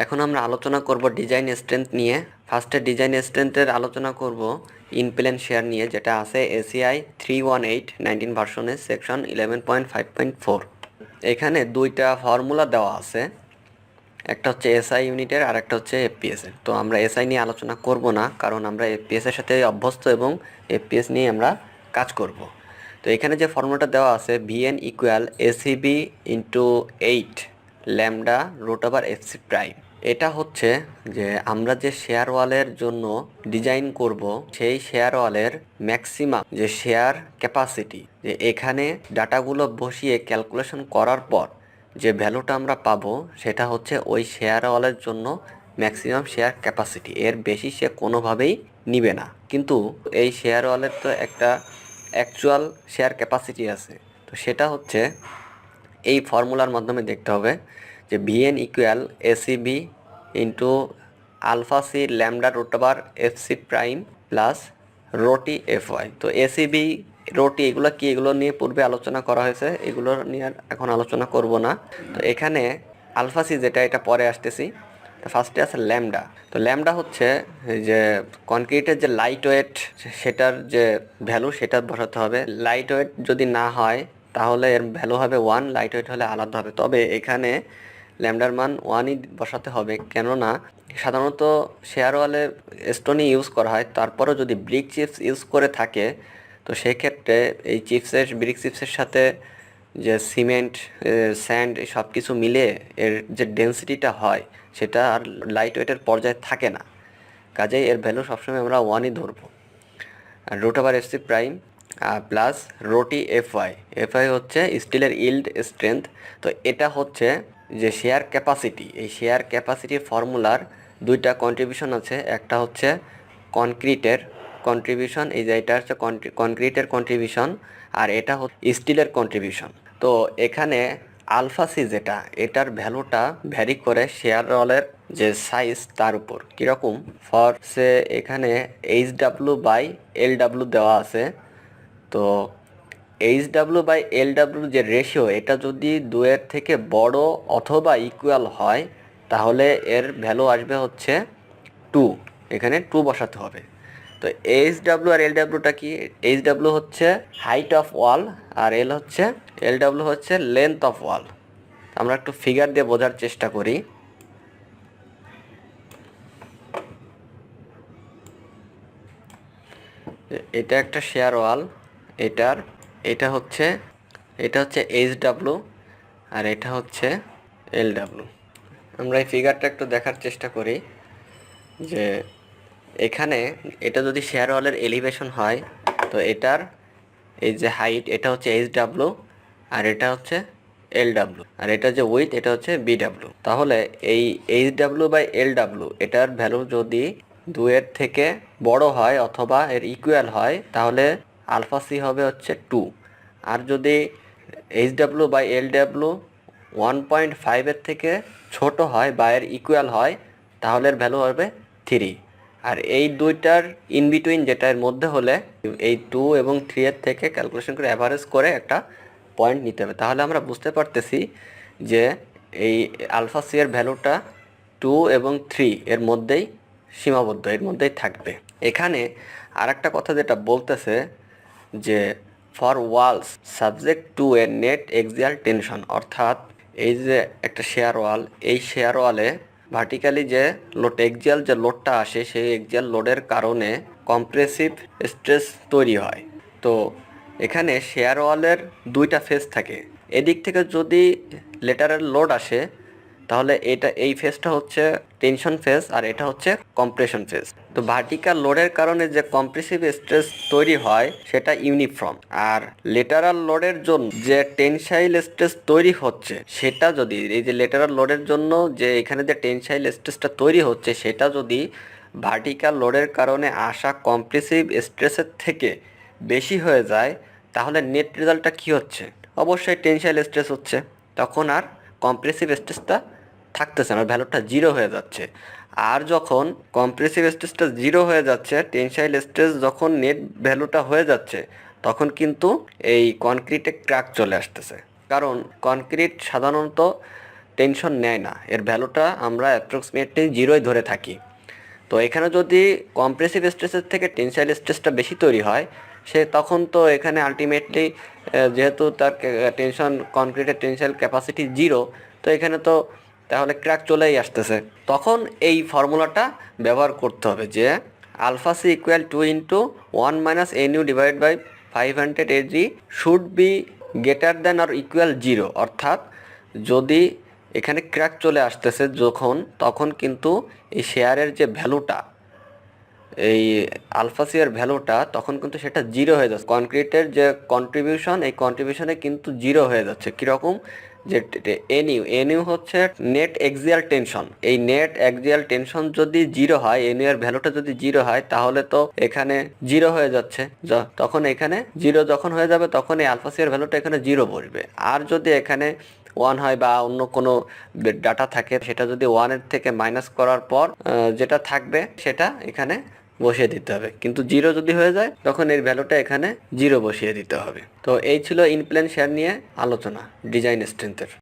এখন আমরা আলোচনা করব ডিজাইন স্ট্রেংথ নিয়ে। ফার্স্টে ডিজাইন স্ট্রেংথের আলোচনা করব ইনপ্লেন শেয়ার নিয়ে, যেটা আছে এসিআই 318 ভার্সনের সেকশন 11.5.4। এখানে দুইটা ফর্মুলা দেওয়া আছে, একটা হচ্ছে এসআই ইউনিটের আর একটা হচ্ছে এফপিএস এর। তো আমরা এসআই নিয়ে আলোচনা করব না, কারণ আমরা এফপিএস এর সাথে অভ্যস্ত এবং এফপিএস নিয়ে আমরা কাজ করব। তো এখানে যে ফর্মুলাটা দেওয়া আছে VN equal ACB into 8 lambda root over FC prime. এটা হচ্ছে যে আমরা যে শেয়ার ওয়ালের জন্য ডিজাইন করব, সেই শেয়ার ওয়ালের ম্যাক্সিমাম যে শেয়ার ক্যাপাসিটি, যে এখানে ডাটাগুলো বসিয়ে ক্যালকুলেশন করার পর যে ভ্যালুটা আমরা পাবো সেটা হচ্ছে ওই শেয়ার ওয়ালের জন্য ম্যাক্সিমাম শেয়ার ক্যাপাসিটি। এর বেশি সে কোনোভাবেই নিবে না। কিন্তু এই শেয়ার ওয়ালের তো একটা অ্যাকচুয়াল শেয়ার ক্যাপাসিটি আছে, তো সেটা হচ্ছে এই ফর্মুলার মাধ্যমে দেখতে হবে যে V N equal ACB into alpha C lambda root over FC prime plus rho T F Y. তো এসিবি রোটি এগুলো কি, এগুলো নিয়ে পূর্বে আলোচনা করা হয়েছে, এগুলো নিয়ে এখন আলোচনা করব না। তো এখানে আলফা সি যেটা, এটা পরে আসতেছি। তো ফার্স্টে আছে ল্যামডা। তো ল্যামডা হচ্ছে যে কনক্রিটের যে লাইট ওয়েট, সেটার যে ভ্যালু সেটা বসাতে হবে। লাইট ওয়েট যদি না হয় তাহলে এর ভ্যালু হবে 1, লাইট ওয়েট হলে আলাদা হবে। তবে এখানে ল্যামডার মান 1ই বসাতে হবে, কেননা সাধারণত শেয়ার ওয়ালে স্টোনই ইউজ করা হয়। তারপরও যদি ব্রিক চিপস ইউজ করে থাকে, তো সেক্ষেত্রে এই ব্রিক চিপসের সাথে যে সিমেন্ট, স্যান্ড সব কিছু মিলে এর যে ডেন্সিটিটা হয় সেটা আর লাইট ওয়েটের পর্যায়ে থাকে না। কাজেই এর ভ্যালু সবসময় আমরা 1ই ধরবো। আর root over FC prime plus rho T F Y. F Y হচ্ছে স্টিলের ইল্ড স্ট্রেংথ। তো এটা হচ্ছে যে শেয়ার ক্যাপাসিটি। এই শেয়ার ক্যাপাসিটির ফর্মুলার দুইটা কন্ট্রিবিউশন আছে, একটা হচ্ছে কনক্রিটের কন্ট্রিবিউশন, এই যে এটা হচ্ছে কনক্রিটের কন্ট্রিবিউশন, আর এটা হচ্ছে স্টিলের কন্ট্রিবিউশন। তো এখানে আলফা সি যেটা, এটার ভ্যালুটা ভ্যারি করে শেয়ার রলের যে সাইজ তার উপর। কীরকম, ফর সে এখানে H W by L W দেওয়া আছে। তো H W by L W যে রেশিও, এটা যদি 2-এর থেকে বড় অথবা ইকুয়াল হয় তাহলে এর ভ্যালু আসবে হচ্ছে 2। এখানে 2 বসাতে হবে। তো এইচ ডাব্লু আর এল ডাব্লুটা কি, এইচ ডাব্লু হচ্ছে হাইট অফ ওয়াল আর এল ডাব্লু হচ্ছে লেন্থ অফ ওয়াল। আমরা একটু ফিগার দিয়ে বোঝার চেষ্টা করি। এটা একটা শেয়ার ওয়াল, এটা হচ্ছে এইচ ডাব্লু আর এটা হচ্ছে এল ডাব্লু। আমরা এই ফিগারটা একটু দেখার চেষ্টা করি যে এখানে এটা যদি শেয়ার ওয়ালের এলিভেশন হয়, তো এটার এই যে হাইট, এটা হচ্ছে এইচ ডাব্লু আর এটা হচ্ছে এল ডাব্লু, আর এটা যে উইথ, এটা হচ্ছে বি ডাব্লু। তাহলে এই H W by L W এটার ভ্যালু যদি 2-এর থেকে বড় হয় অথবা এর ইকুয়াল হয় তাহলে আলফা সি হবে হচ্ছে 2। আর যদি H W by L W 1.5-এর থেকে ছোট হয় বা এর ইকুয়াল হয় তাহলে এর ভ্যালু হবে 3। আর এই দুইটার ইন বিটুইন, যেটা এর মধ্যে হলে এই 2 এবং 3-এর থেকে ক্যালকুলেশন করে অ্যাভারেজ করে একটা পয়েন্ট নিতে হবে। তাহলে আমরা বুঝতে পারতেছি যে এই আলফা সি এর ভ্যালুটা 2 এবং 3 এর মধ্যেই সীমাবদ্ধ, এর মধ্যেই থাকবে। এখানে আর একটা কথা যেটা বলতেছে যে for walls subject to a net axial tension, অর্থাৎ এই যে একটা শেয়ার ওয়াল, এই শেয়ার ওয়ালে ভার্টিক্যালি যে লোড, এক্সিয়াল যে লোডটা আসে, সেই এক্সিয়াল লোডের কারণে কম্প্রেসিভ স্ট্রেস তৈরি হয়। তো এখানে শেয়ার ওয়ালের দুইটা ফেজ থাকে। এদিক থেকে যদি লেটারাল লোড আসে তাহলে এই ফেজটা হচ্ছে টেনশন ফেজ আর এটা হচ্ছে কম্প্রেশন ফেজ। তো ভার্টিক্যাল লোডের কারণে যে কম্প্রেসিভ স্ট্রেস তৈরি হয় সেটা ইউনিফর্ম, আর লেটারাল লোডের জন্য যে টেনসাইল স্ট্রেস তৈরি হচ্ছে সেটা যদি, এই যে লেটারাল লোডের জন্য যে এখানে যে টেনসাইল স্ট্রেসটা তৈরি হচ্ছে সেটা যদি ভার্টিক্যাল লোডের কারণে আসা কম্প্রেসিভ স্ট্রেসের থেকে বেশি হয়ে যায় তাহলে নেট রেজাল্টটা কী হচ্ছে, অবশ্যই টেনসাইল স্ট্রেস হচ্ছে। তখন আর কম্প্রেসিভ স্ট্রেসটা থাকতেছে না, ভ্যালুটা 0 হয়ে যাচ্ছে। আর যখন কম্প্রেসিভ স্ট্রেসটা 0 হয়ে যাচ্ছে, টেনসাইল স্ট্রেস যখন নেট ভ্যালুটা হয়ে যাচ্ছে, তখন কিন্তু এই কনক্রিটে ক্র্যাক চলে আসতেছে। কারণ কনক্রিট সাধারণত টেনশন নেয় না, এর ভ্যালুটা আমরা অ্যাপ্রক্সিমেটলি জিরোই ধরে থাকি। তো এখানে যদি কম্প্রেসিভ স্ট্রেসের থেকে টেনসাইল স্ট্রেসটা বেশি তৈরি হয়, সে তখন তো এখানে আলটিমেটলি যেহেতু তার টেনশন কনক্রিটের টেনসাইল ক্যাপাসিটি জিরো, তো এখানে তো তাহলে ক্র্যাক চলেই আসতেছে। তখন এই ফর্মুলাটা ব্যবহার করতে হবে যে alpha C equal 2 × 1 - NU divide by 500 AG should be greater than or equal zero. অর্থাৎ যদি এখানে ক্র্যাক চলে আসতেছে যখন, তখন কিন্তু এই শেয়ারের যে ভ্যালুটা, এই আলফা সি এর ভ্যালুটা তখন কিন্তু সেটা জিরো হয়ে যাচ্ছে। কনক্রিটের যে কন্ট্রিবিউশন, এই কন্ট্রিবিউশনে কিন্তু জিরো হয়ে যাচ্ছে। কীরকম, যে এনইউ হচ্ছে নেট এক্সিয়াল টেনশন। এই নেট এক্সিয়াল টেনশন যদি জিরো হয়, এনইউ এর ভ্যালুটা যদি জিরো হয়, তাহলে তো এখানে জিরো হয়ে যাচ্ছে। তখন এখানে জিরো যখন হয়ে যাবে, তখন এই আলফা সি এর ভ্যালুটা এখানে জিরো বসবে। আর যদি এখানে ওয়ান হয় বা অন্য কোনো ডাটা থাকে, সেটা যদি ওয়ানের থেকে মাইনাস করার পর যেটা থাকবে সেটা এখানে বসিয়ে দিতে হবে। কিন্তু জিরো যদি হয়ে যায়, তখন এর ভ্যালুটা এখানে জিরো বসিয়ে দিতে হবে। তো এই ছিল ইনপ্লেন শেয়ার নিয়ে আলোচনা ডিজাইন স্ট্রেংথের।